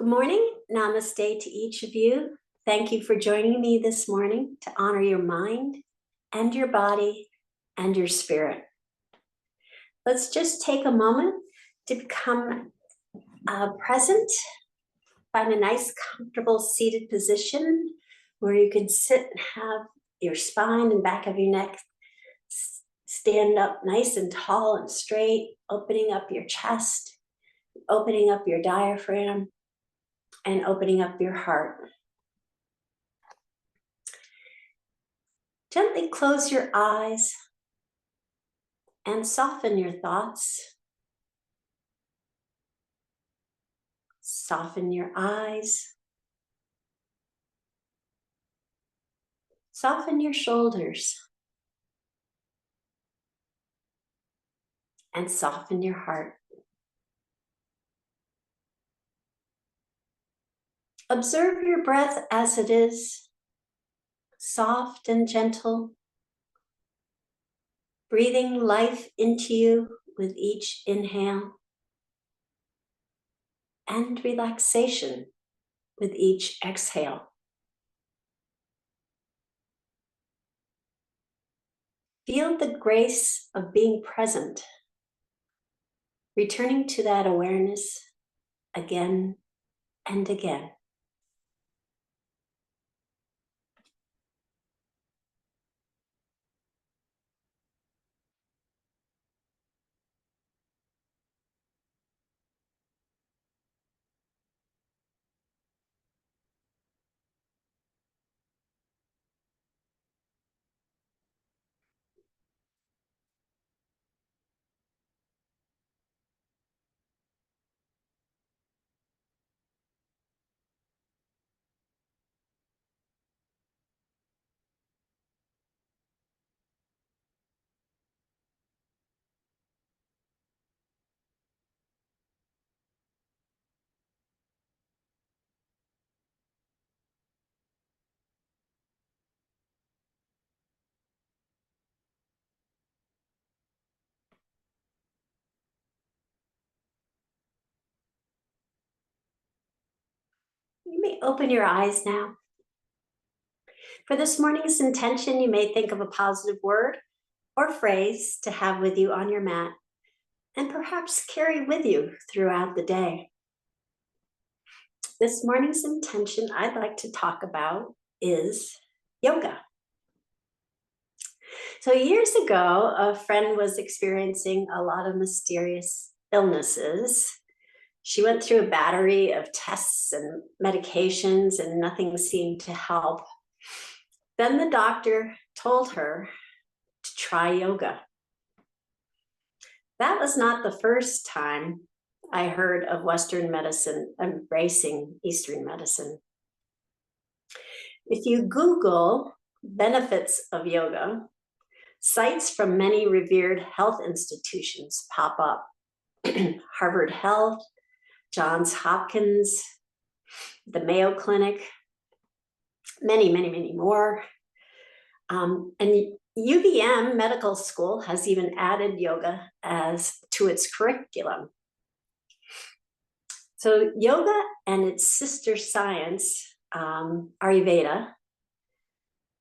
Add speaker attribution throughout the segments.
Speaker 1: Good morning. Namaste to each of you. Thank you for joining me this morning to honor your mind and your body and your spirit. Let's just take a moment to become present. Find a nice, comfortable seated position where you can sit and have your spine and back of your neck stand up nice and tall and straight, opening up your chest, opening up your diaphragm, and opening up your heart. Gently close your eyes and soften your thoughts. Soften your eyes. Soften your shoulders. And soften your heart. Observe your breath as it is, soft and gentle, breathing life into you with each inhale, and relaxation with each exhale. Feel the grace of being present, returning to that awareness again and again. You may open your eyes now. For this morning's intention, you may think of a positive word or phrase to have with you on your mat and perhaps carry with you throughout the day. This morning's intention I'd like to talk about is yoga. So years ago, a friend was experiencing a lot of mysterious illnesses. She went through a battery of tests and medications and nothing seemed to help. Then the doctor told her to try yoga. That was not the first time I heard of Western medicine embracing Eastern medicine. If you Google benefits of yoga, sites from many revered health institutions pop up. Harvard Health, Johns Hopkins, the Mayo Clinic, many, many, many more. And UVM Medical School has even added yoga to its curriculum. So yoga and its sister science, Ayurveda,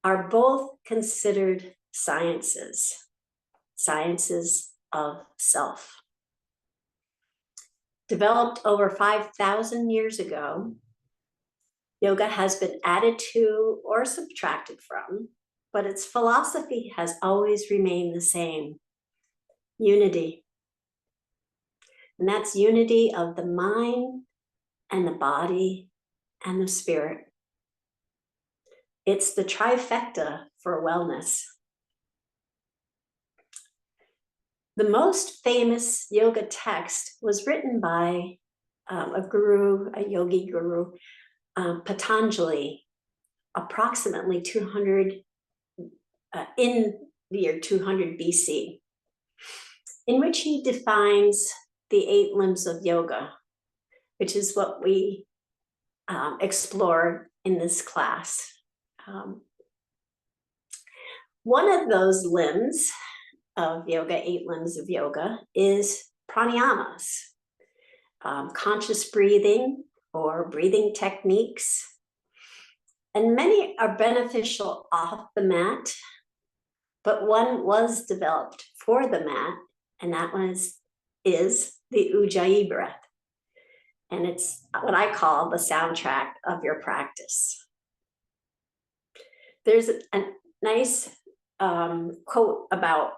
Speaker 1: are both considered sciences of self. Developed over 5,000 years ago, yoga has been added to or subtracted from, but its philosophy has always remained the same: unity. And that's unity of the mind and the body and the spirit. It's the trifecta for wellness. The most famous yoga text was written by a yogi guru, Patanjali, approximately 200 in the year 200 BC, in which he defines the 8 limbs of yoga, which is what we explore in this class. One of those limbs of yoga, 8 limbs of yoga, is pranayamas, conscious breathing, or breathing techniques. And many are beneficial off the mat, but one was developed for the mat, and that one is the Ujjayi breath. And it's what I call the soundtrack of your practice. There's a nice quote about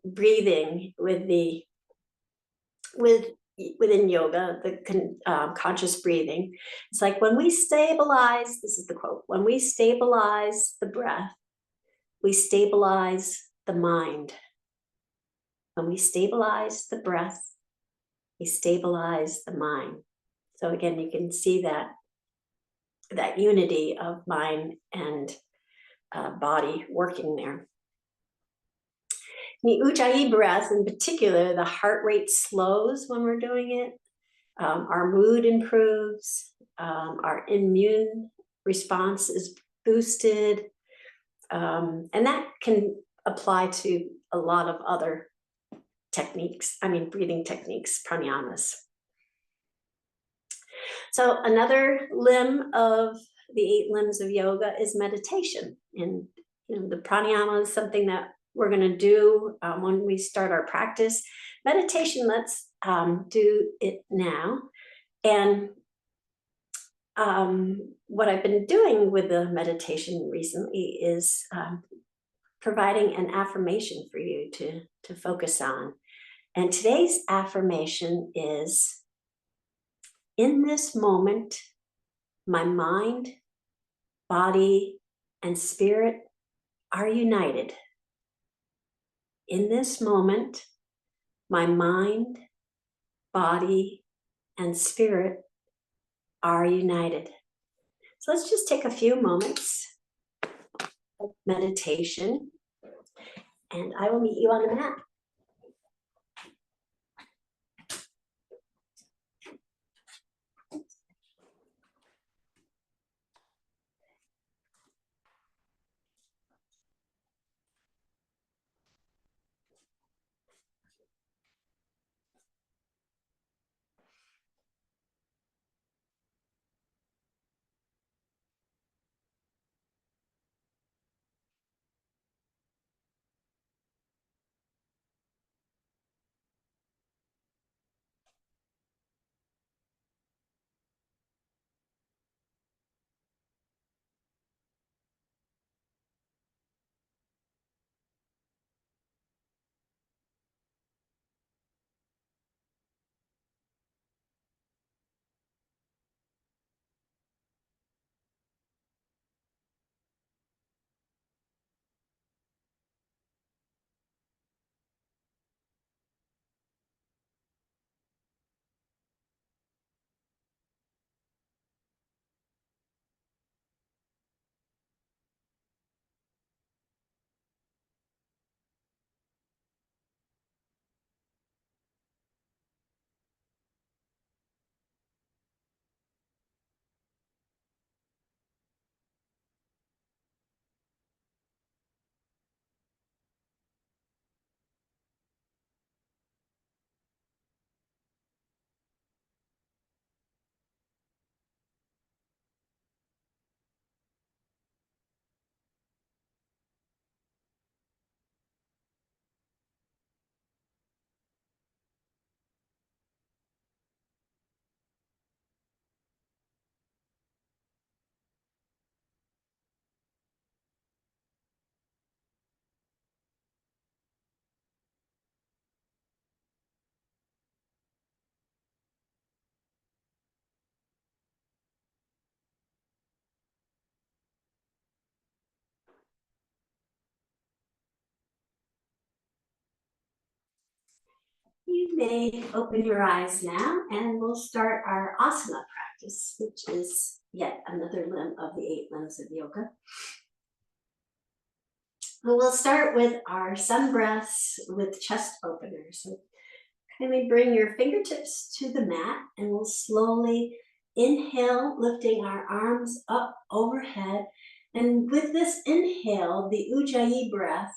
Speaker 1: breathing within yoga, the conscious breathing. It's like when we stabilize, this is the quote, when we stabilize the breath, we stabilize the mind. When we stabilize the breath, we stabilize the mind. So again, you can see that unity of mind and body working there. The Ujjayi breath in particular, the heart rate slows when we're doing it. Our mood improves. Our immune response is boosted. And that can apply to a lot of other techniques, breathing techniques, pranayamas. So another limb of the 8 limbs of yoga is meditation. And the pranayama is something that we're going to do when we start our practice. Meditation, let's do it now. And what I've been doing with the meditation recently is providing an affirmation for you to focus on. And today's affirmation is, in this moment, my mind, body, and spirit are united. In this moment, my mind, body, and spirit are united. So let's just take a few moments of meditation, and I will meet you on the mat. You may open your eyes now, and we'll start our asana practice, which is yet another limb of the 8 limbs of yoga. We'll start with our sun breaths with chest openers. So kindly bring your fingertips to the mat, and we'll slowly inhale, lifting our arms up overhead. And with this inhale, the Ujjayi breath,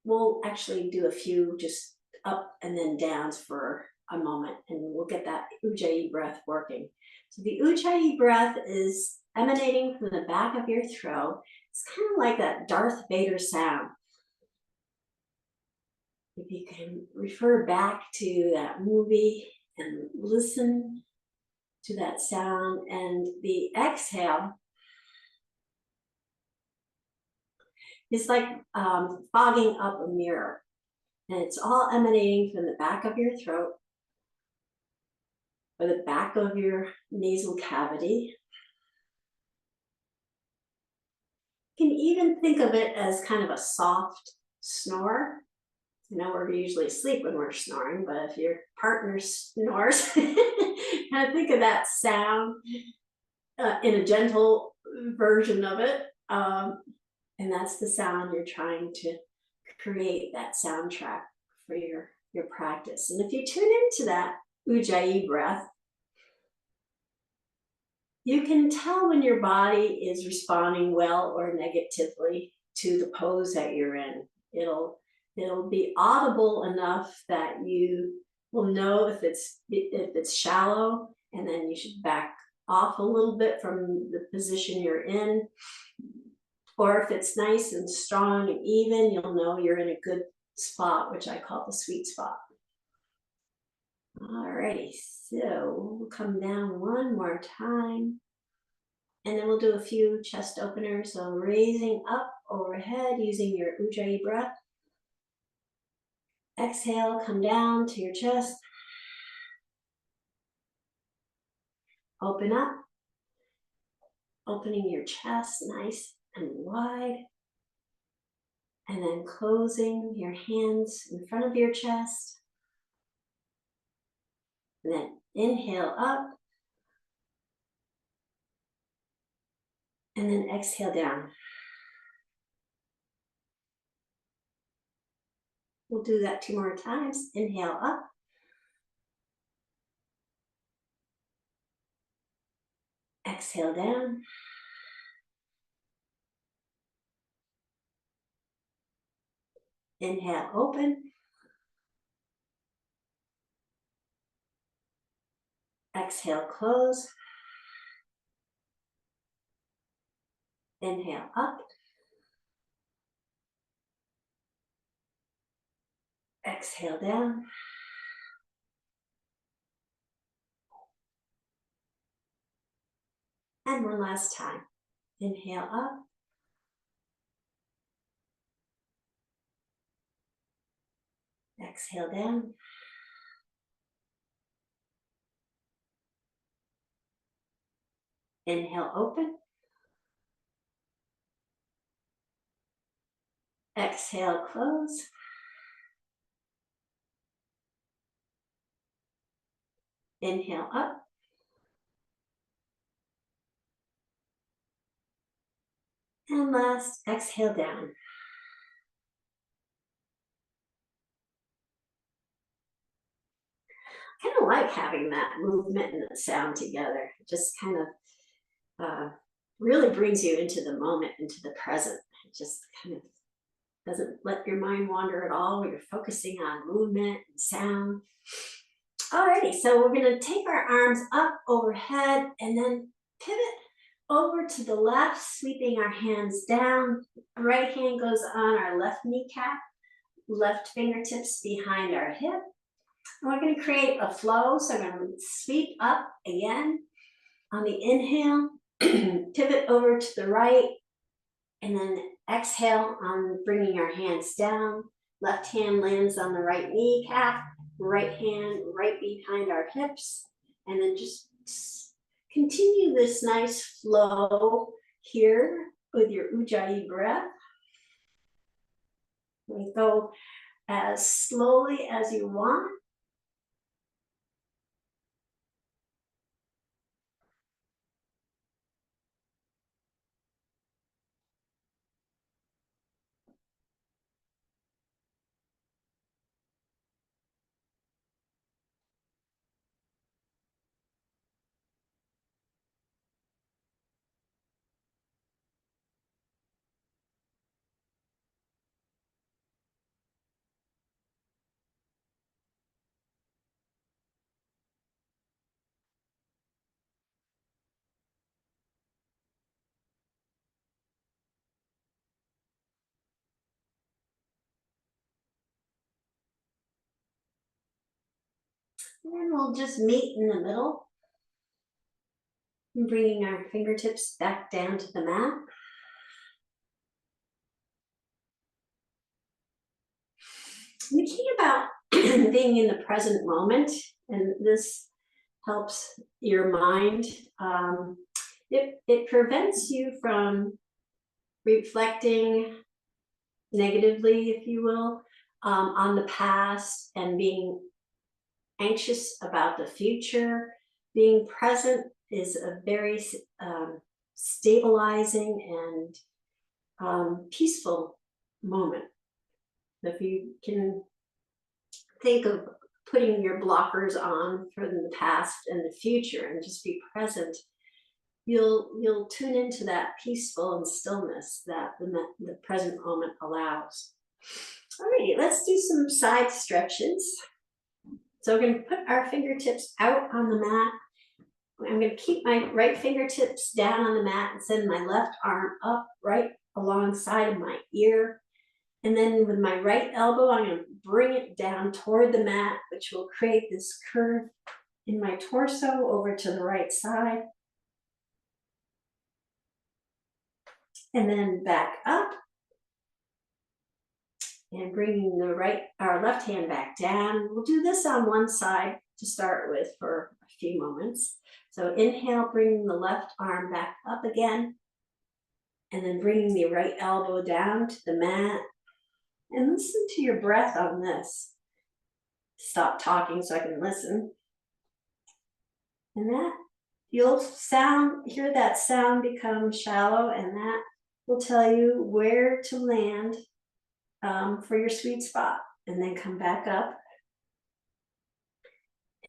Speaker 1: we'll actually do a few just up and then downs for a moment and we'll get that Ujjayi breath working. So the Ujjayi breath is emanating from the back of your throat. It's kind of like that Darth Vader sound. If you can refer back to that movie and listen to that sound, and the exhale is like fogging up a mirror, and it's all emanating from the back of your throat or the back of your nasal cavity. You can even think of it as kind of a soft snore. You know, we're usually asleep when we're snoring, but if your partner snores, kind of think of that sound in a gentle version of it. And that's the sound you're trying to create, that soundtrack for your practice. And if you tune into that Ujjayi breath, you can tell when your body is responding well or negatively to the pose that you're in. It'll be audible enough that you will know if it's shallow, and then you should back off a little bit from the position you're in. Or if it's nice and strong and even, you'll know you're in a good spot, which I call the sweet spot. Alrighty, so we'll come down one more time. And then we'll do a few chest openers. So raising up overhead using your Ujjayi breath. Exhale, come down to your chest. Open up. Opening your chest nice and wide. And then closing your hands in front of your chest. And then inhale up. And then exhale down. We'll do that 2 more times. Inhale up. Exhale down. Inhale, open. Exhale, close. Inhale, up. Exhale, down. And one last time. Inhale, up. Exhale, down. Inhale, open. Exhale, close. Inhale, up. And last, exhale down. I kind of like having that movement and the sound together. It just kind of really brings you into the moment, into the present. It just kind of doesn't let your mind wander at all. You're focusing on movement and sound. Alrighty, so we're going to take our arms up overhead and then pivot over to the left, sweeping our hands down. Right hand goes on our left kneecap, left fingertips behind our hip. And we're going to create a flow, so we're going to sweep up again. On the inhale, pivot over to the right, and then exhale on bringing our hands down. Left hand lands on the right kneecap, right hand right behind our hips, and then just continue this nice flow here with your Ujjayi breath. We go as slowly as you want. And we'll just meet in the middle. And bringing our fingertips back down to the mat. The key about being in the present moment, and this helps your mind, it prevents you from reflecting negatively, if you will, on the past and being anxious about the future. Being present is a very stabilizing and peaceful moment. If you can think of putting your blockers on for the past and the future and just be present, you'll tune into that peaceful and stillness that the present moment allows. Alrighty, let's do some side stretches. So we're going to put our fingertips out on the mat. I'm going to keep my right fingertips down on the mat and send my left arm up right alongside of my ear. And then with my right elbow, I'm going to bring it down toward the mat, which will create this curve in my torso over to the right side. And then back up. And bringing our left hand back down. We'll do this on one side to start with for a few moments. So inhale, bringing the left arm back up again. And then bringing the right elbow down to the mat. And listen to your breath on this. Stop talking so I can listen. And that, you'll hear that sound become shallow, and that will tell you where to land for your sweet spot. And then come back up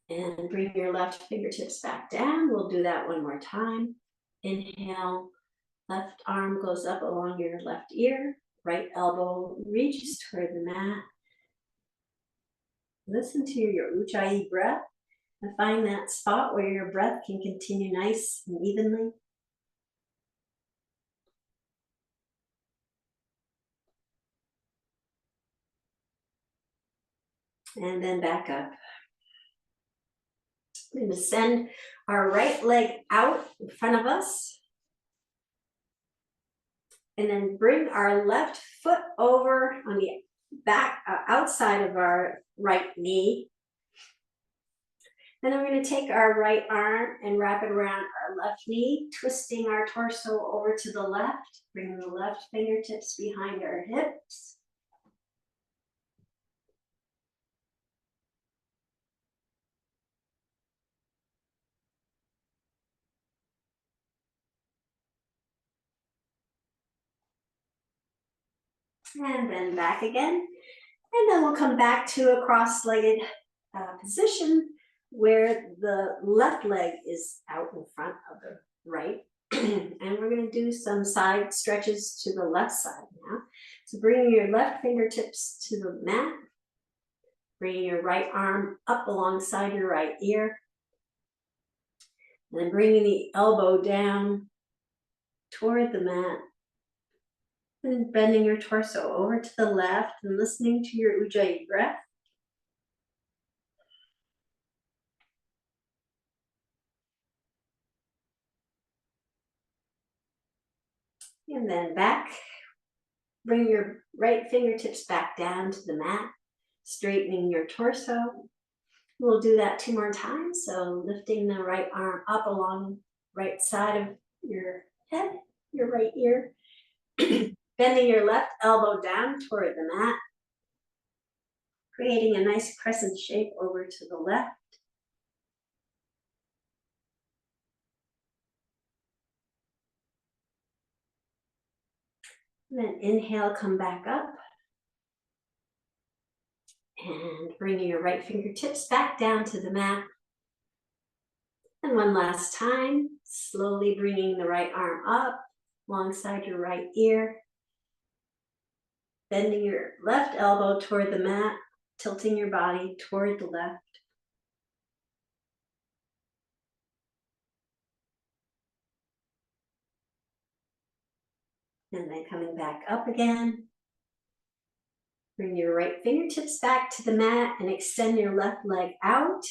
Speaker 1: and bring your left fingertips back down. We'll do that one more time. Inhale, left arm goes up along your left ear, right elbow reaches toward the mat. Listen to your Ujjayi breath and find that spot where your breath can continue nice and evenly. And then back up. We're going to send our right leg out in front of us. And then bring our left foot over on the back, outside of our right knee. Then I'm going to take our right arm and wrap it around our left knee, twisting our torso over to the left, bringing the left fingertips behind our hips. And then back again. And then we'll come back to a cross-legged position where the left leg is out in front of the right. And we're going to do some side stretches to the left side now. So bringing your left fingertips to the mat, bringing your right arm up alongside your right ear, and then bringing the elbow down toward the mat, and bending your torso over to the left and listening to your Ujjayi breath. And then back. Bring your right fingertips back down to the mat, straightening your torso. We'll do that 2 more times. So lifting the right arm up along right side of your head, your right ear. Bending your left elbow down toward the mat. Creating a nice crescent shape over to the left. And then inhale, come back up. And bringing your right fingertips back down to the mat. And one last time, slowly bringing the right arm up alongside your right ear. Bending your left elbow toward the mat, tilting your body toward the left. And then coming back up again. Bring your right fingertips back to the mat and extend your left leg out.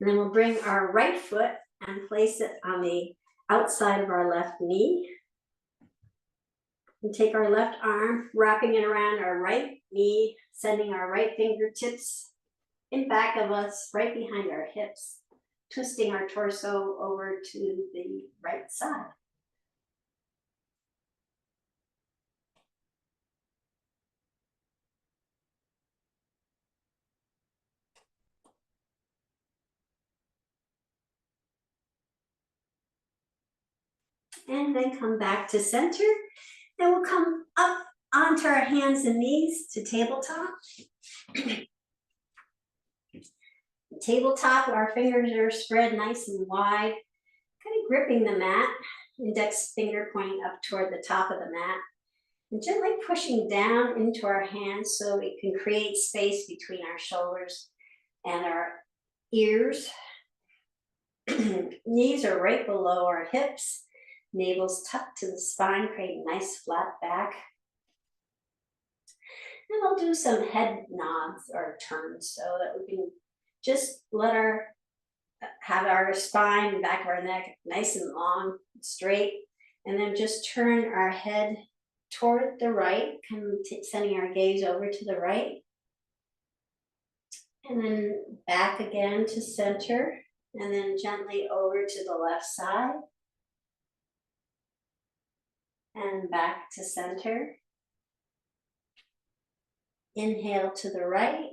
Speaker 1: And then we'll bring our right foot and place it on the outside of our left knee. And take our left arm, wrapping it around our right knee, sending our right fingertips in back of us, right behind our hips, twisting our torso over to the right side. And then come back to center. And we'll come up onto our hands and knees to tabletop. Tabletop, our fingers are spread nice and wide, kind of gripping the mat, index finger pointing up toward the top of the mat, and gently pushing down into our hands so we can create space between our shoulders and our ears. Knees are right below our hips, navel's tucked to the spine, creating a nice flat back. And we'll do some head nods or turns so that we can just have our spine and back of our neck nice and long, straight, and then just turn our head toward the right, kind of sending our gaze over to the right. And then back again to center, and then gently over to the left side. And back to center. Inhale to the right.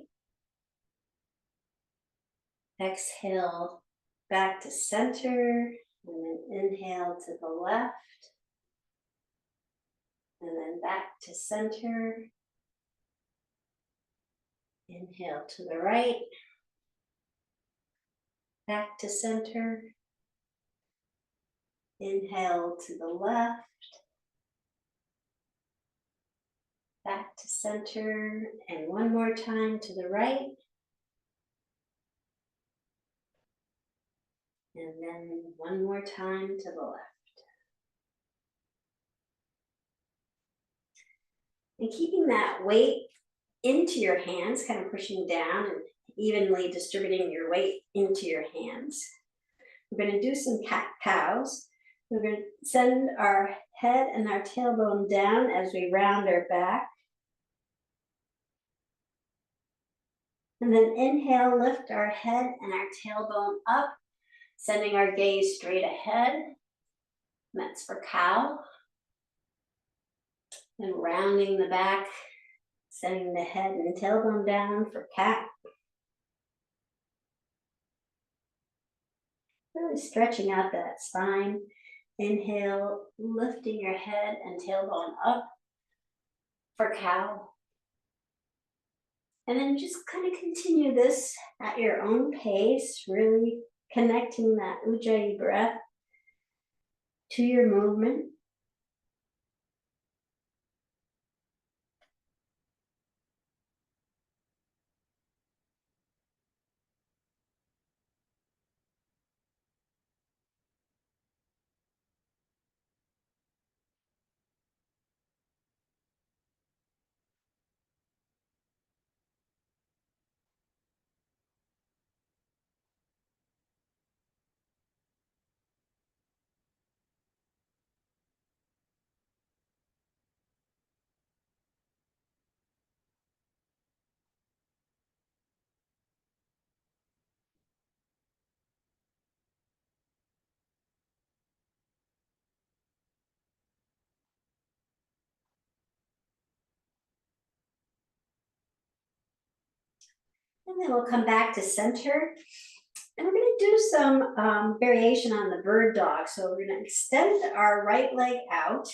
Speaker 1: Exhale back to center, and then inhale to the left, and then back to center. Inhale to the right, back to center. Inhale to the left, back to center, and one more time to the right. And then one more time to the left. And keeping that weight into your hands, kind of pushing down and evenly distributing your weight into your hands. We're going to do some cat-cows. We're going to send our head and our tailbone down as we round our back. And then inhale, lift our head and our tailbone up, sending our gaze straight ahead. And that's for cow. And rounding the back, sending the head and tailbone down for cat. Really stretching out that spine. Inhale, lifting your head and tailbone up for cow. And then just kind of continue this at your own pace, really connecting that Ujjayi breath to your movement. And then we'll come back to center. And we're going to do some variation on the bird dog. So we're going to extend our right leg out,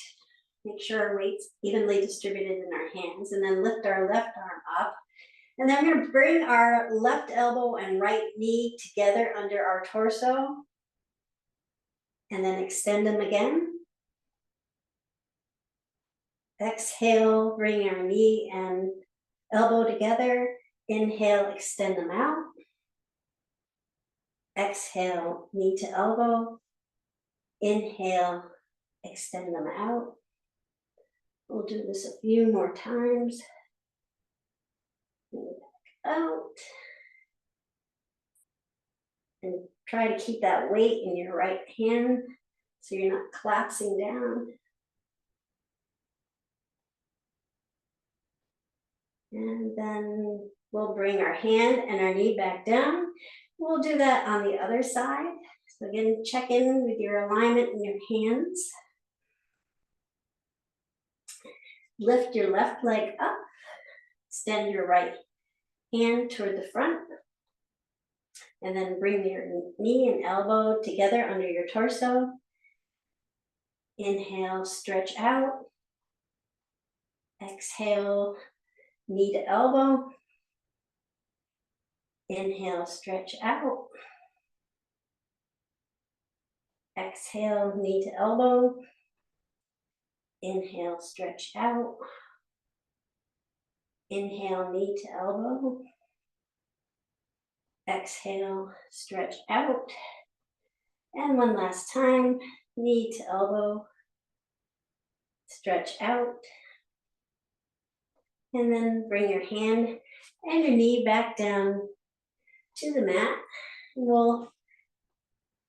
Speaker 1: make sure our weight's evenly distributed in our hands, and then lift our left arm up. And then we're going to bring our left elbow and right knee together under our torso, and then extend them again. Exhale, bring our knee and elbow together. Inhale, extend them out. Exhale, knee to elbow. Inhale, extend them out. We'll do this a few more times. Back out. And try to keep that weight in your right hand so you're not collapsing down. And then we'll bring our hand and our knee back down. We'll do that on the other side. So again, check in with your alignment in your hands. Lift your left leg up. Extend your right hand toward the front. And then bring your knee and elbow together under your torso. Inhale, stretch out. Exhale, knee to elbow. Inhale, stretch out. Exhale, knee to elbow. Inhale, stretch out. Inhale, knee to elbow. Exhale, stretch out. And one last time, knee to elbow. Stretch out. And then bring your hand and your knee back down to the mat. We'll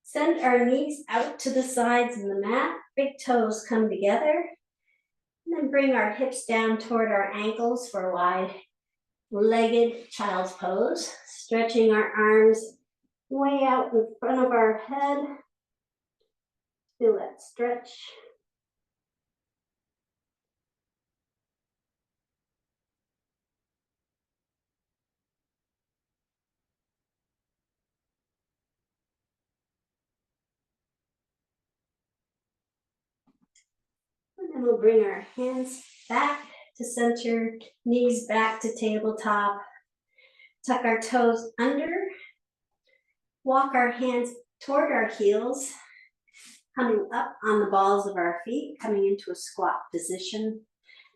Speaker 1: send our knees out to the sides of the mat. Big toes come together. And then bring our hips down toward our ankles for a wide-legged child's pose. Stretching our arms way out in front of our head. Feel that stretch. And then we'll bring our hands back to center, knees back to tabletop. Tuck our toes under. Walk our hands toward our heels, coming up on the balls of our feet, coming into a squat position,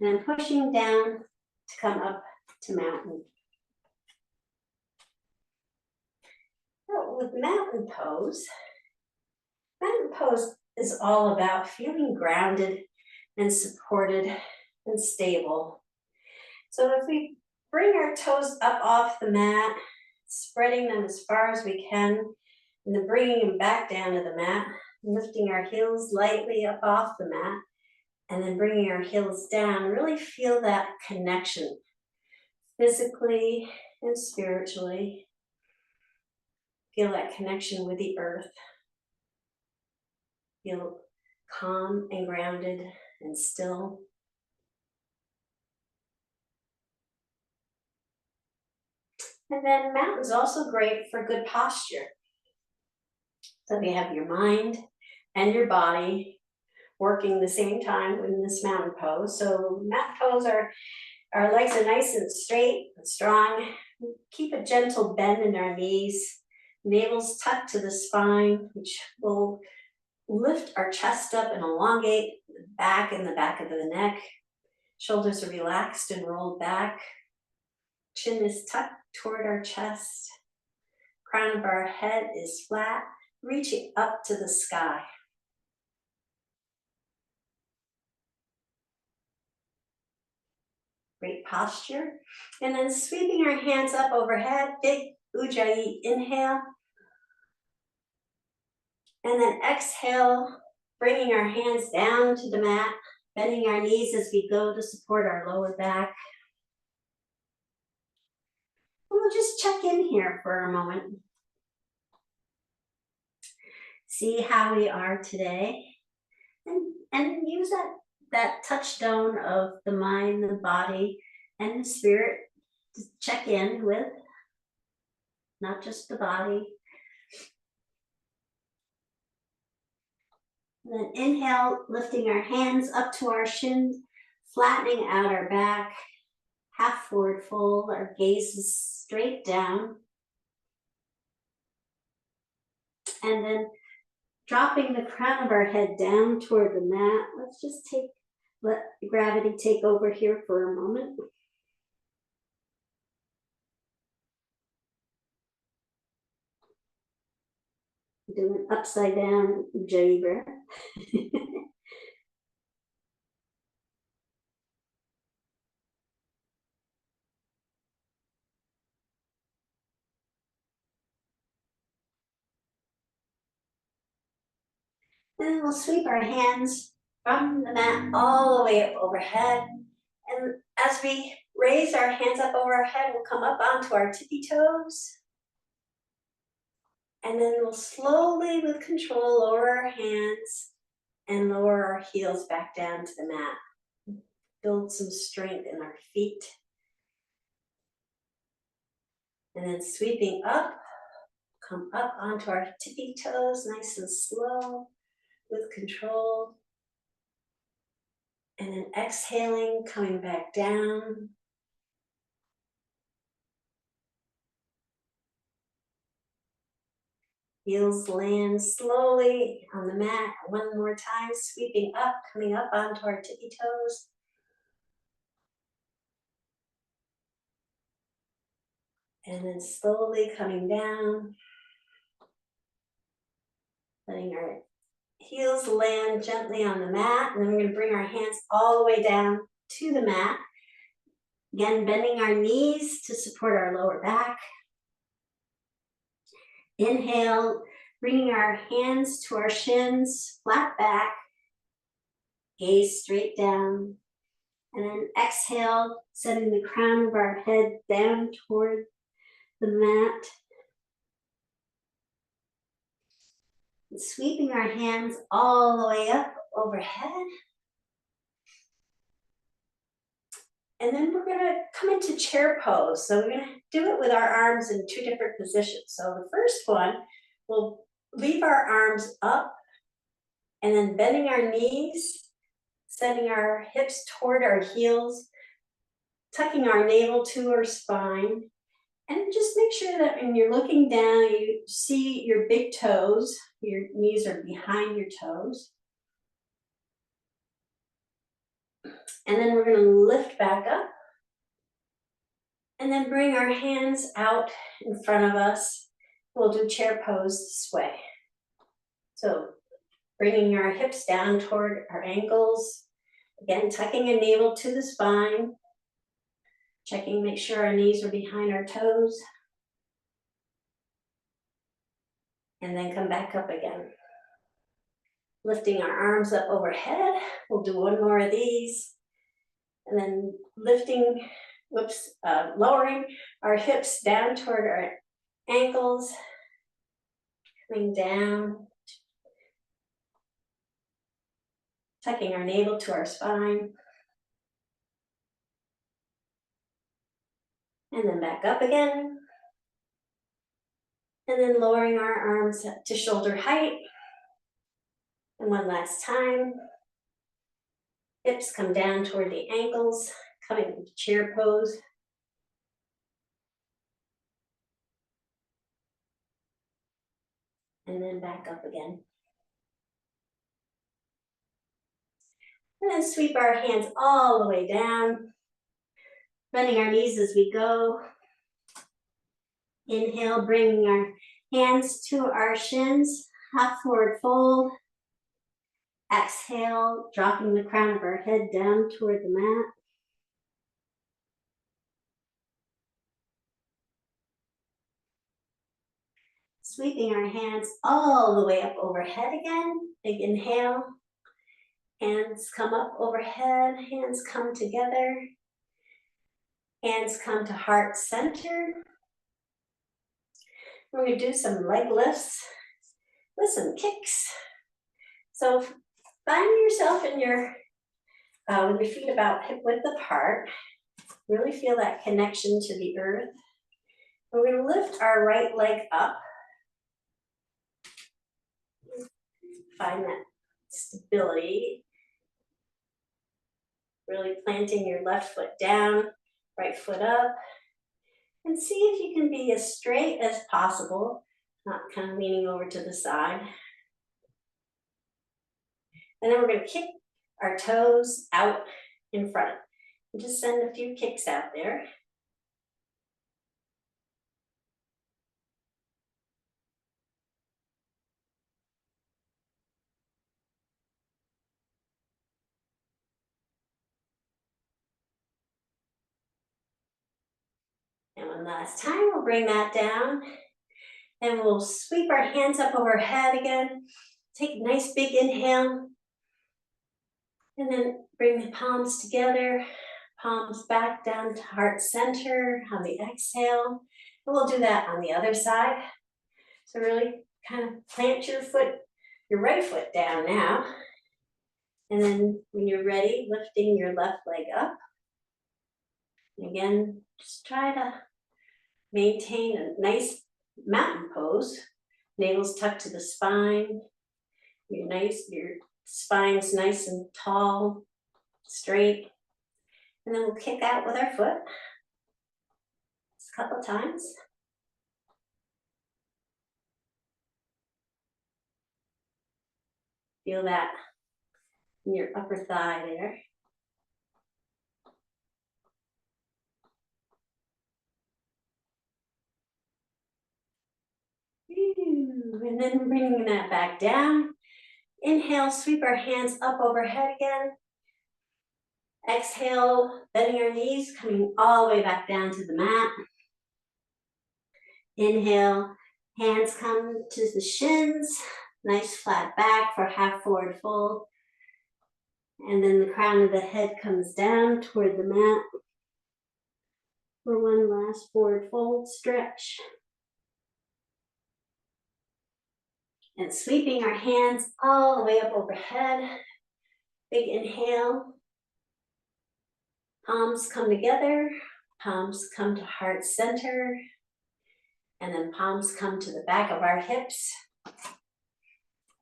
Speaker 1: and then pushing down to come up to mountain. So with mountain pose is all about feeling grounded and supported and stable. So if we bring our toes up off the mat, spreading them as far as we can, and then bringing them back down to the mat, lifting our heels lightly up off the mat, and then bringing our heels down, really feel that connection physically and spiritually. Feel that connection with the earth. Feel calm and grounded and still. And then mountain's also great for good posture. So you have your mind and your body working the same time in this mountain pose. So mountain pose, our legs are nice and straight and strong. Keep a gentle bend in our knees. Navel's tucked to the spine, which will lift our chest up and elongate the back and the back of the neck. Shoulders are relaxed and rolled back. Chin is tucked toward our chest. Crown of our head is flat, reaching up to the sky. Great posture. And then sweeping our hands up overhead, big Ujjayi inhale. And then exhale, bringing our hands down to the mat, bending our knees as we go to support our lower back. We'll just check in here for a moment. See how we are today. And use that touchstone of the mind, the body, and the spirit to check in with, not just the body. And then inhale, lifting our hands up to our shins, flattening out our back, half forward fold, our gaze is straight down. And then dropping the crown of our head down toward the mat. Let's just let gravity take over here for a moment. Do an upside down Ujjayi breath. And then we'll sweep our hands from the mat all the way up overhead. And as we raise our hands up over our head, we'll come up onto our tippy toes. And then we'll slowly, with control, lower our hands and lower our heels back down to the mat. Build some strength in our feet. And then sweeping up, come up onto our tippy toes, nice and slow, with control. And then exhaling, coming back down. Heels land slowly on the mat. One more time, sweeping up, coming up onto our tippy toes. And then slowly coming down. Letting our heels land gently on the mat. And then we're going to bring our hands all the way down to the mat. Again, bending our knees to support our lower back. Inhale, bringing our hands to our shins, flat back, gaze straight down. And then exhale, sending the crown of our head down toward the mat. And sweeping our hands all the way up overhead. And then we're gonna come into chair pose. So we're gonna do it with our arms in two different positions. So the first one, we'll leave our arms up and then bending our knees, sending our hips toward our heels, tucking our navel to our spine. And just make sure that when you're looking down, you see your big toes, your knees are behind your toes. And then we're gonna lift back up. And then bring our hands out in front of us. We'll do chair pose this way. So bringing our hips down toward our ankles. Again, tucking a navel to the spine. Checking, make sure our knees are behind our toes. And then come back up again. Lifting our arms up overhead. We'll do one more of these. And then lifting, lowering our hips down toward our ankles. Coming down. Tucking our navel to our spine. And then back up again. And then lowering our arms up to shoulder height. And one last time. Hips come down toward the ankles, coming into chair pose. And then back up again. And then sweep our hands all the way down. Bending our knees as we go. Inhale, bringing our hands to our shins, half forward fold. Exhale, dropping the crown of our head down toward the mat. Sweeping our hands all the way up overhead again. Big inhale. Hands come up overhead, hands come together. Hands come to heart center. We're going to do some leg lifts with some kicks. So find yourself in your, with your feet about hip width apart. Really feel that connection to the earth. We're going to lift our right leg up. Find that stability. Really planting your left foot down, right foot up. And see if you can be as straight as possible, not kind of leaning over to the side. And then we're going to kick our toes out in front. And just send a few kicks out there. And one last time, we'll bring that down. And we'll sweep our hands up overhead again. Take a nice big inhale. And then bring the palms together, palms back down to heart center on the exhale. And we'll do that on the other side. So really kind of plant your foot, your right foot down now. And then when you're ready, lifting your left leg up. And again, just try to maintain a nice mountain pose. Navel's tucked to the spine. Your spine's nice and tall, straight. And then we'll kick out with our foot. Just a couple times. Feel that in your upper thigh there. And then bringing that back down. Inhale, sweep our hands up overhead again. Exhale, bending our knees, coming all the way back down to the mat. Inhale, hands come to the shins. Nice flat back for half forward fold. And then the crown of the head comes down toward the mat. For one last forward fold stretch. And sweeping our hands all the way up overhead. Big inhale. Palms come together. Palms come to heart center. And then palms come to the back of our hips.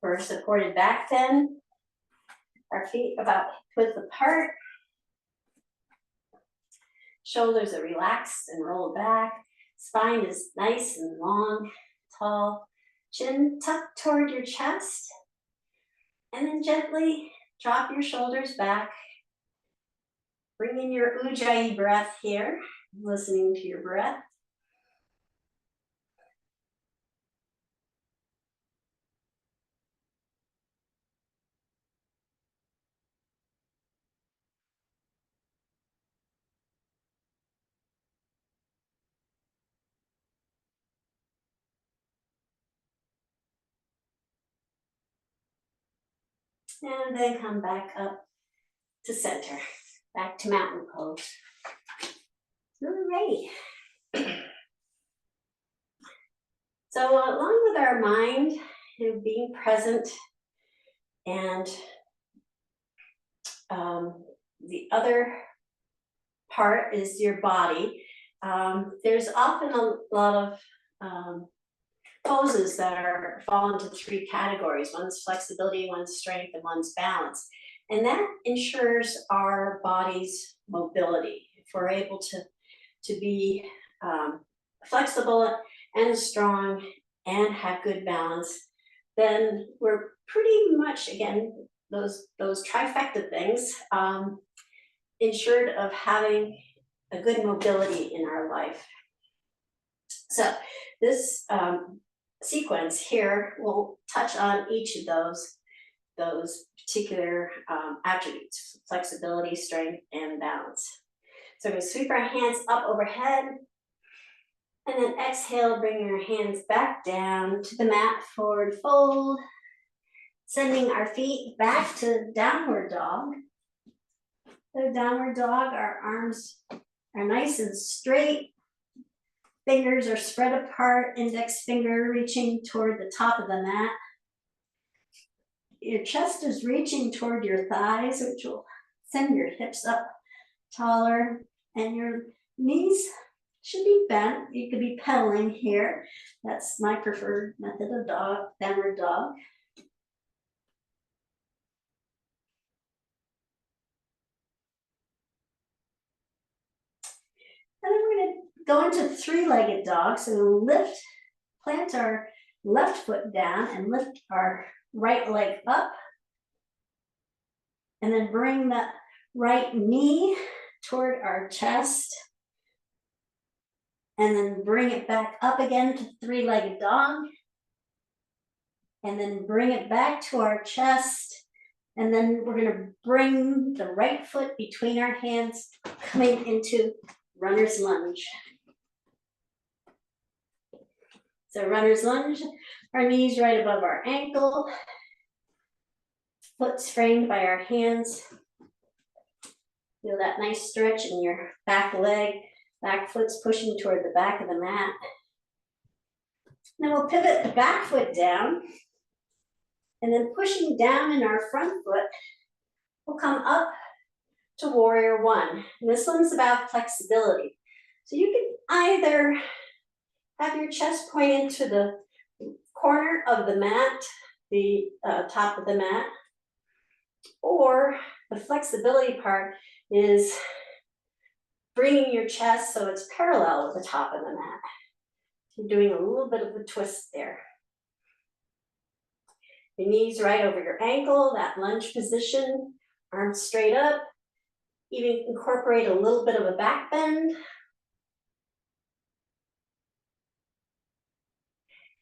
Speaker 1: For a supported back bend. Our feet about width apart. Shoulders are relaxed and rolled back. Spine is nice and long, tall. Chin tucked toward your chest. And then gently drop your shoulders back. Bring in your Ujjayi breath here, listening to your breath. And then come back up to center, back to mountain pose. All right. So along with our mind, being present, and the other part is your body. There's often a lot of poses that fall into three categories. One's flexibility, one's strength, and one's balance. And that ensures our body's mobility. If we're able to be flexible and strong and have good balance, then we're pretty much, again, those trifecta things, ensured of having a good mobility in our life. So this sequence here will touch on each of those particular attributes: flexibility, strength, and balance. So we're going to sweep our hands up overhead, and then exhale, bring our hands back down to the mat, forward fold, sending our feet back to downward dog. So downward dog, our arms are nice and straight. Fingers are spread apart, index finger reaching toward the top of the mat. Your chest is reaching toward your thighs, which will send your hips up taller, and your knees should be bent. You could be pedaling here. That's my preferred method of downward dog. And then we're going to go into three-legged dog. So we'll plant our left foot down and lift our right leg up. And then bring the right knee toward our chest. And then bring it back up again to three-legged dog. And then bring it back to our chest. And then we're going to bring the right foot between our hands, coming into runner's lunge. So runner's lunge, our knees right above our ankle. foot's framed by our hands. Feel that nice stretch in your back leg. Back foot's pushing toward the back of the mat. Then we'll pivot the back foot down. And then pushing down in our front foot, we'll come up to warrior one. And this one's about flexibility. So you can either have your chest pointed to the corner of the mat, the top of the mat, or the flexibility part is bringing your chest so it's parallel with the top of the mat. You're doing a little bit of a twist there. Your knees right over your ankle, that lunge position, arms straight up. Even incorporate a little bit of a back bend.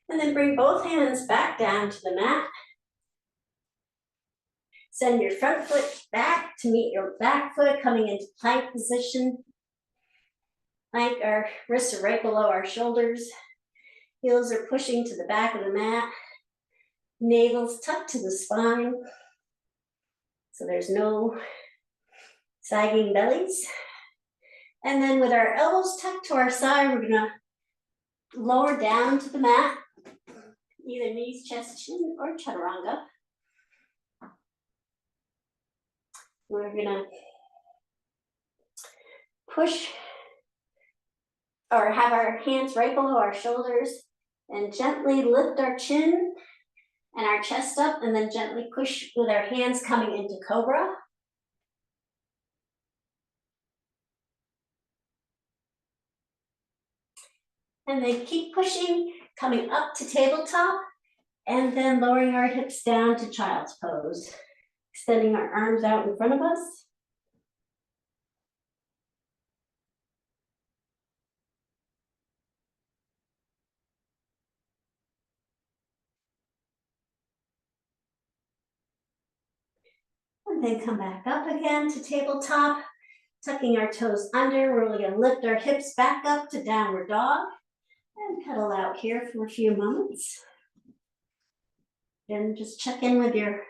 Speaker 1: And then bring both hands back down to the mat. Send your front foot back to meet your back foot, coming into plank position. Plank, our wrists are right below our shoulders. Heels are pushing to the back of the mat. Navel's tucked to the spine. So there's no sagging bellies. And then with our elbows tucked to our side, we're gonna lower down to the mat. Either knees, chest, chin, or chaturanga. We're gonna push or have our hands right below our shoulders and gently lift our chin and our chest up, and then gently push with our hands coming into cobra. And then keep pushing, coming up to tabletop, and then lowering our hips down to child's pose. Extending our arms out in front of us. And then come back up again to tabletop, tucking our toes under. We're really gonna lift our hips back up to downward dog and pedal out here for a few moments. And just check in with your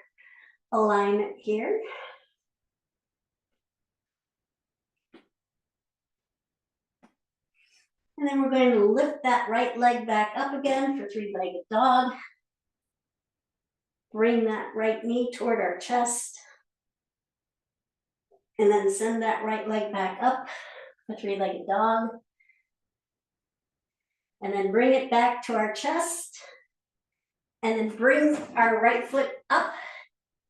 Speaker 1: alignment here. And then we're going to lift that right leg back up again for three-legged dog. Bring that right knee toward our chest. And then send that right leg back up for three-legged dog. And then bring it back to our chest. And then bring our right foot up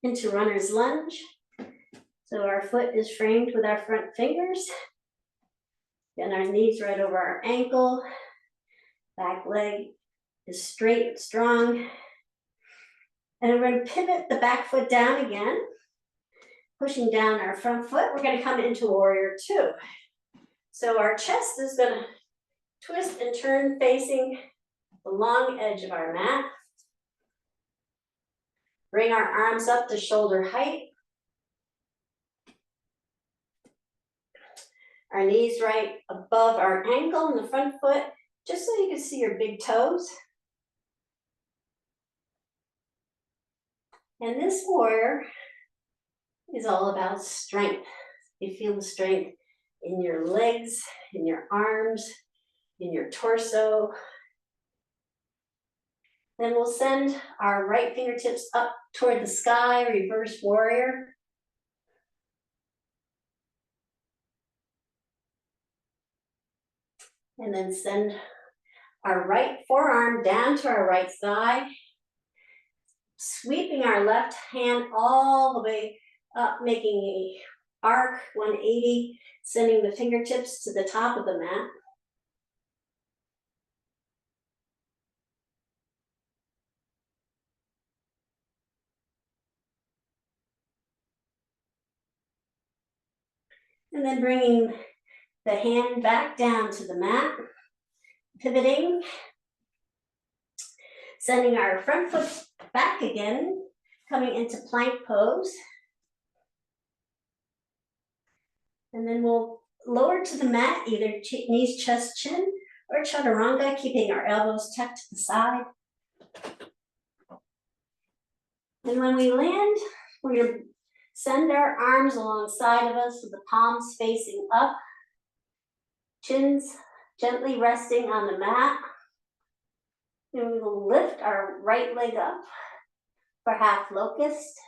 Speaker 1: into runner's lunge. So our foot is framed with our front fingers. And our knees right over our ankle. Back leg is straight and strong. And we're going to pivot the back foot down again. Pushing down our front foot, we're going to come into warrior two. So our chest is going to twist and turn facing the long edge of our mat. Bring our arms up to shoulder height. Our knees right above our ankle in the front foot, just so you can see your big toes. And this warrior is all about strength. You feel the strength in your legs, in your arms, in your torso. Then we'll send our right fingertips up toward the sky, reverse warrior. And then send our right forearm down to our right thigh, sweeping our left hand all the way up, making a arc 180, sending the fingertips to the top of the mat. And then bringing the hand back down to the mat, pivoting, sending our front foot back again, coming into plank pose. And then we'll lower to the mat, either knees, chest, chin, or chaturanga, keeping our elbows tucked to the side. And when we land, We're going to send our arms alongside of us with the palms facing up, chins gently resting on the mat. Then we will lift our right leg up for half locust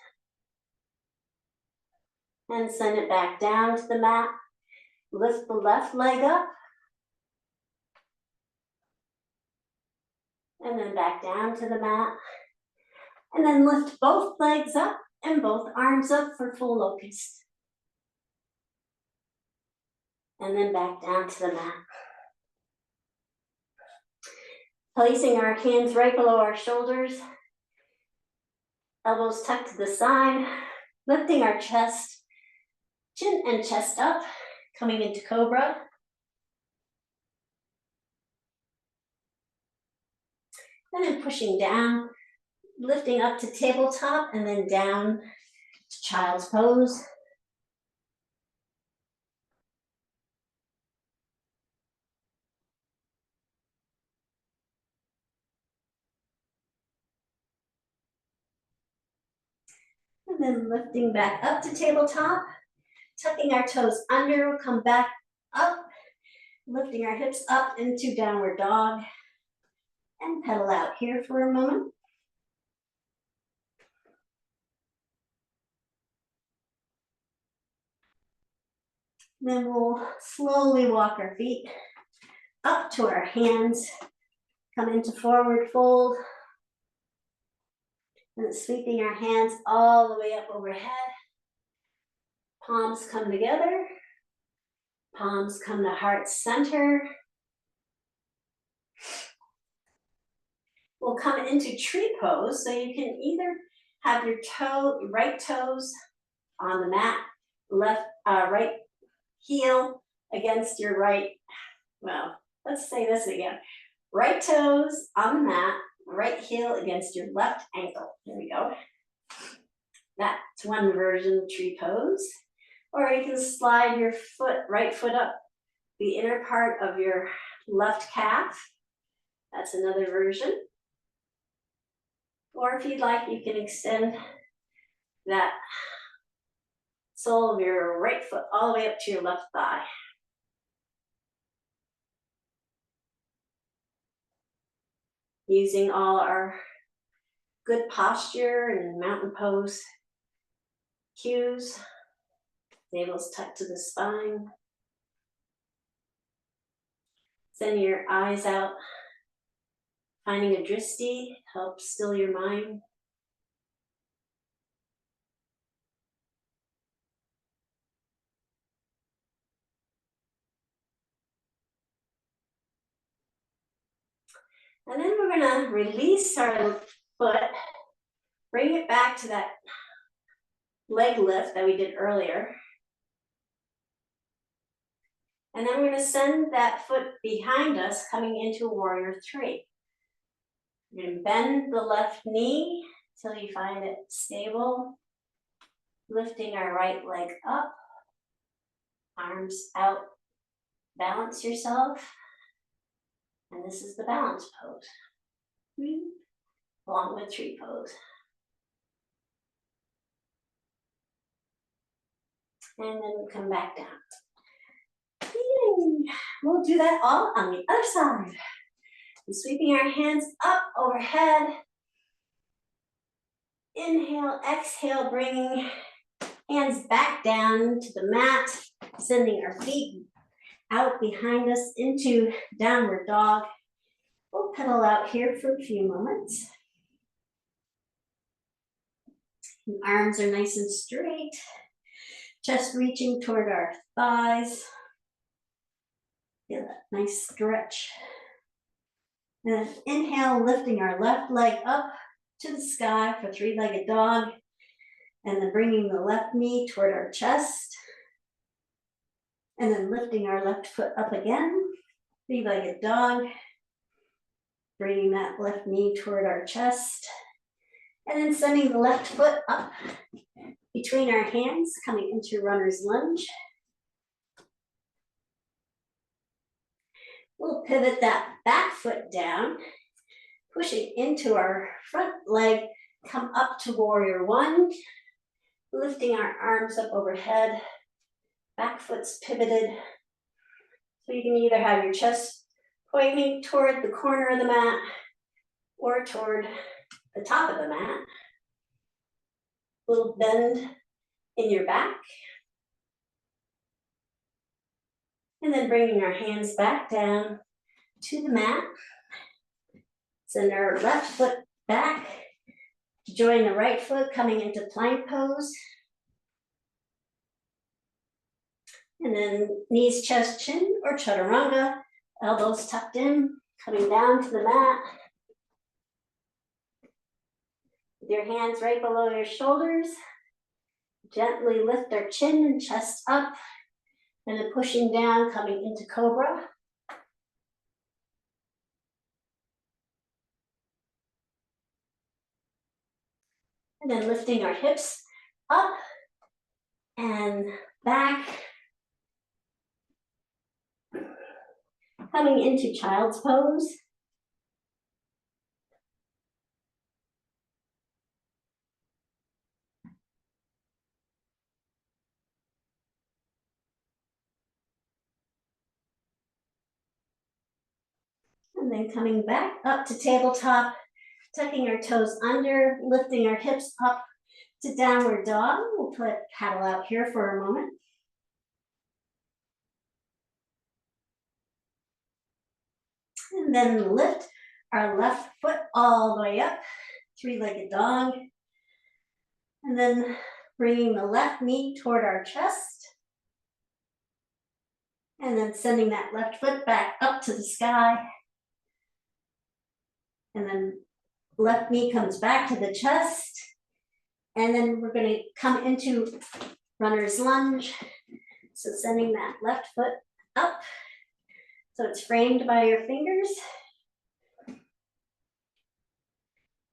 Speaker 1: and send it back down to the mat. Lift the left leg up and then back down to the mat. And then lift both legs up and both arms up for full locust. And then back down to the mat. Placing our hands right below our shoulders, elbows tucked to the side, lifting our chest, chin and chest up, coming into cobra. And then pushing down, lifting up to tabletop and then down to child's pose. And then lifting back up to tabletop, tucking our toes under, we'll come back up, lifting our hips up into downward dog, and pedal out here for a moment. Then we'll slowly walk our feet up to our hands, come into forward fold, and sweeping our hands all the way up overhead. Palms come together, palms come to heart center. We'll come into tree pose, so you can either have your right toes on the mat, right heel against your right, well, let's say this again. Right toes on the mat, right heel against your left ankle. There we go. That's one version of tree pose. Or you can slide your right foot up the inner part of your left calf. That's another version. Or if you'd like, you can extend that sole of your right foot all the way up to your left thigh. Using all our good posture and mountain pose cues. Navel's tucked to the spine. Send your eyes out. Finding a drishti helps still your mind. And then we're gonna release our foot, bring it back to that leg lift that we did earlier. And then we're gonna send that foot behind us, coming into warrior three. You're gonna bend the left knee till you find it stable. Lifting our right leg up, arms out, balance yourself. And this is the balance pose, along with tree pose. And then we come back down. We'll do that all on the other side. And sweeping our hands up overhead. Inhale, exhale, bringing hands back down to the mat, sending our feet out behind us into downward dog. We'll pedal out here for a few moments. And arms are nice and straight. Chest reaching toward our thighs. Feel that nice stretch. And then inhale, lifting our left leg up to the sky for three-legged dog. And then bringing the left knee toward our chest. And then lifting our left foot up again, three-legged dog. Bringing that left knee toward our chest. And then sending the left foot up between our hands, coming into runner's lunge. We'll pivot that back foot down, pushing into our front leg, come up to warrior one. lifting our arms up overhead, back foot's pivoted. So you can either have your chest pointing toward the corner of the mat or toward the top of the mat. Little bend in your back. And then bringing our hands back down to the mat. Send our left foot back to join the right foot, coming into plank pose. And then knees, chest, chin, or chaturanga, elbows tucked in, coming down to the mat. With your hands right below your shoulders, gently lift our chin and chest up, and then pushing down, coming into cobra. And then lifting our hips up and back. Coming into child's pose. And then coming back up to tabletop, tucking our toes under, lifting our hips up to downward dog. We'll paddle out here for a moment. And then lift our left foot all the way up, three-legged dog. And then bringing the left knee toward our chest. And then sending that left foot back up to the sky. And then left knee comes back to the chest. And then we're going to come into runner's lunge. So sending that left foot up. So it's framed by your fingers.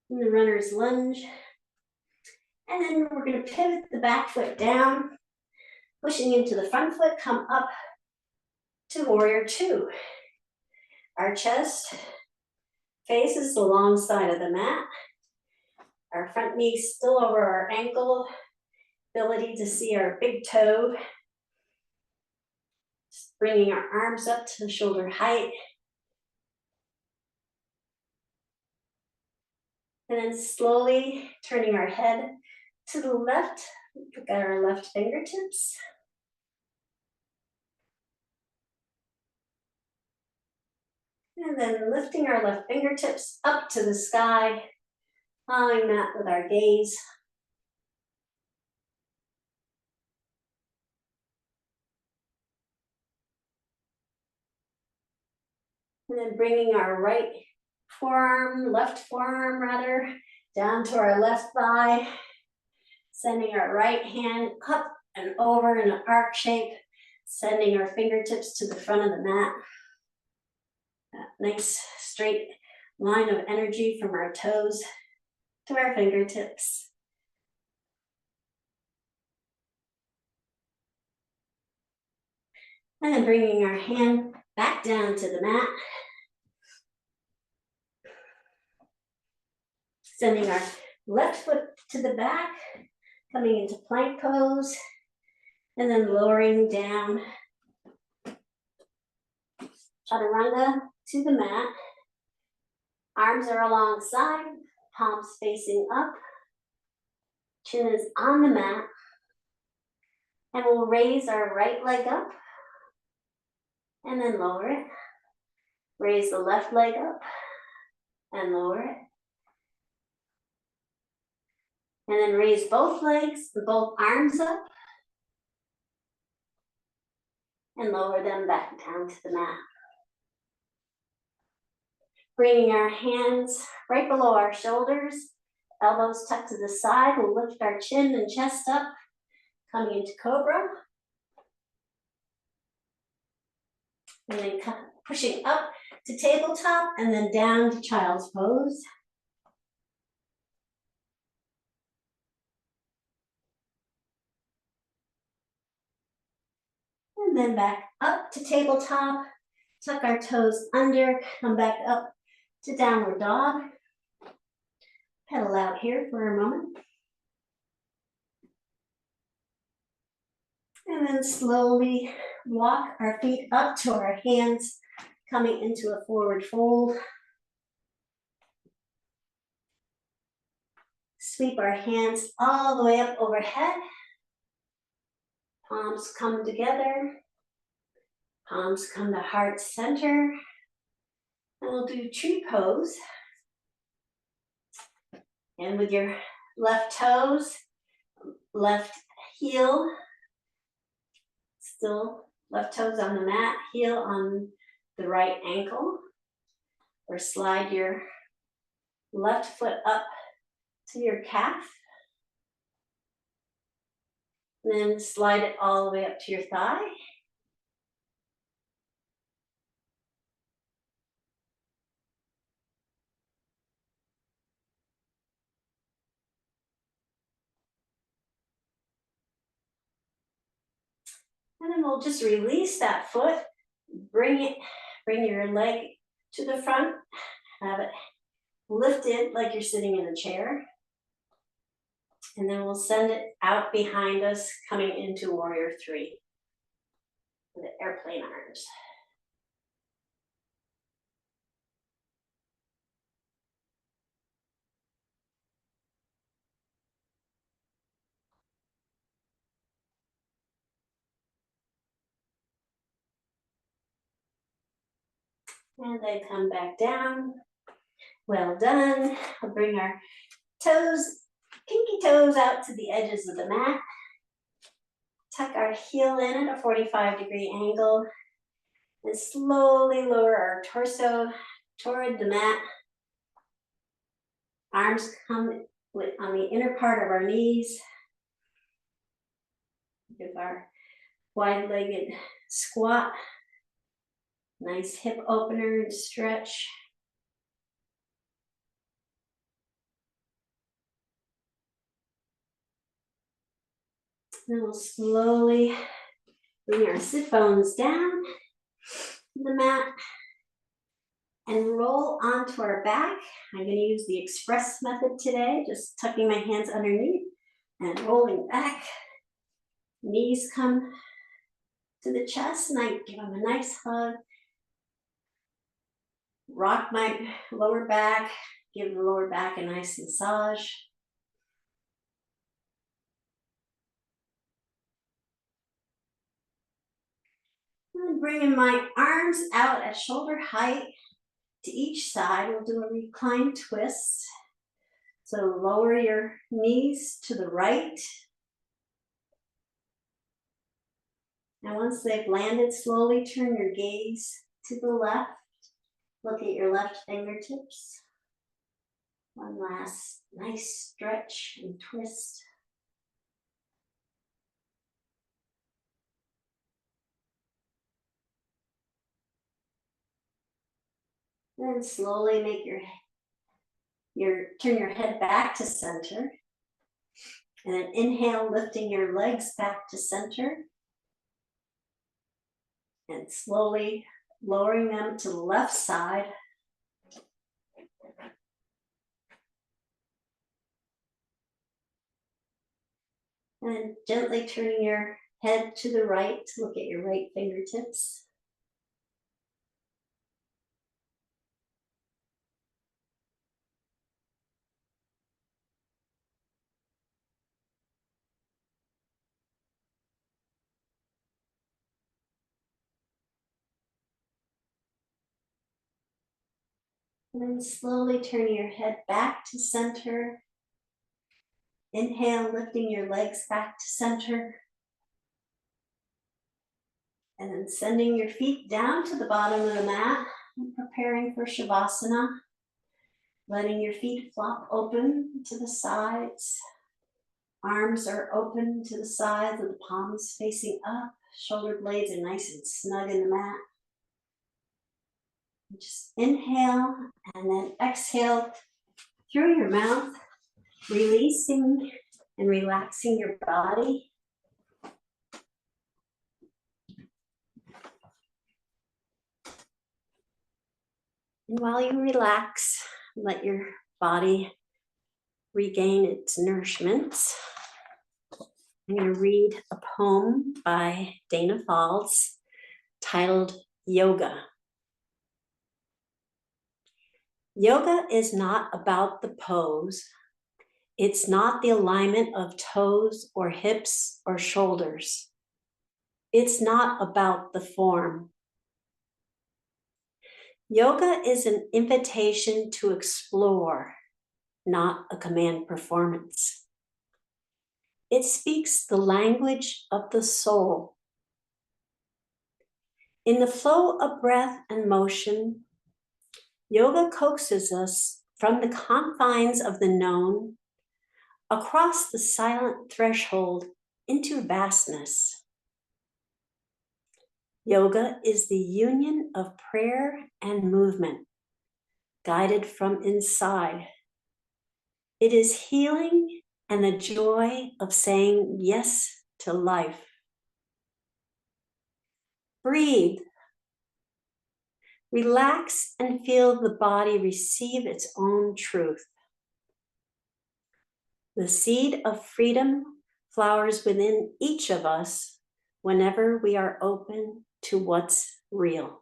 Speaker 1: And the runner's lunge. And then we're going to pivot the back foot down, pushing into the front foot, come up to warrior two. Our chest faces the long side of the mat. Our front knee still over our ankle, ability to see our big toe. Just bringing our arms up to the shoulder height. And then slowly turning our head to the left, look at our left fingertips. And then lifting our left fingertips up to the sky, following that with our gaze. And then bringing our right forearm, left forearm rather, down to our left thigh. Sending our right hand up and over in an arc shape, sending our fingertips to the front of the mat. That nice straight line of energy from our toes to our fingertips. And then bringing our hand back down to the mat. Sending our left foot to the back, coming into plank pose, and then lowering down, chaturanga to the mat. Arms are alongside, palms facing up, chin is on the mat, and we'll raise our right leg up, and then lower it. Raise the left leg up, and lower it. And then raise both legs, both arms up, and lower them back down to the mat. Bringing our hands right below our shoulders, elbows tucked to the side. We'll lift our chin and chest up, coming into cobra. And then pushing up to tabletop and then down to child's pose. And then back up to tabletop, tuck our toes under, come back up to downward dog. Pedal out here for a moment. And then slowly walk our feet up to our hands, coming into a forward fold. Sweep our hands all the way up overhead. Palms come together. Palms come to heart center. And we'll do tree pose. And with your left toes, left heel, still left toes on the mat, heel on the right ankle. Or slide your left foot up to your calf. And then slide it all the way up to your thigh. And then we'll just release that foot, bring your leg to the front, have it lifted like you're sitting in a chair. And then we'll send it out behind us, coming into Warrior 3 with the airplane arms. And then come back down. Well done. We'll bring our toes, pinky toes out to the edges of the mat. Tuck our heel in at a 45-degree angle. And slowly lower our torso toward the mat. Arms come on the inner part of our knees. Give our wide-legged squat. Nice hip opener and stretch. Then we'll slowly bring our sit bones down to the mat and roll onto our back. I'm going to use the express method today, just tucking my hands underneath and rolling back. Knees come to the chest and I give them a nice hug. Rock my lower back, give the lower back a nice massage. And bringing my arms out at shoulder height to each side. We'll do a reclined twist. So lower your knees to the right. And once they've landed, slowly turn your gaze to the left. Look at your left fingertips. One last nice stretch and twist. Then slowly make turn your head back to center. And then inhale, lifting your legs back to center. And slowly lowering them to the left side. And then gently turning your head to the right to look at your right fingertips. And then slowly turning your head back to center. Inhale, lifting your legs back to center. And then sending your feet down to the bottom of the mat and preparing for Shavasana. Letting your feet flop open to the sides. Arms are open to the sides with the palms facing up. Shoulder blades are nice and snug in the mat. Just inhale and then exhale through your mouth, releasing and relaxing your body. And while you relax, let your body regain its nourishment. I'm going to read a poem by Danna Faulds titled Yoga. Yoga is not about the pose. It's not the alignment of toes or hips or shoulders. It's not about the form. Yoga is an invitation to explore, not a command performance. It speaks the language of the soul. In the flow of breath and motion, yoga coaxes us from the confines of the known across the silent threshold into vastness. Yoga is the union of prayer and movement, guided from inside. It is healing and the joy of saying yes to life. Breathe. Relax and feel the body receive its own truth. The seed of freedom flowers within each of us whenever we are open to what's real.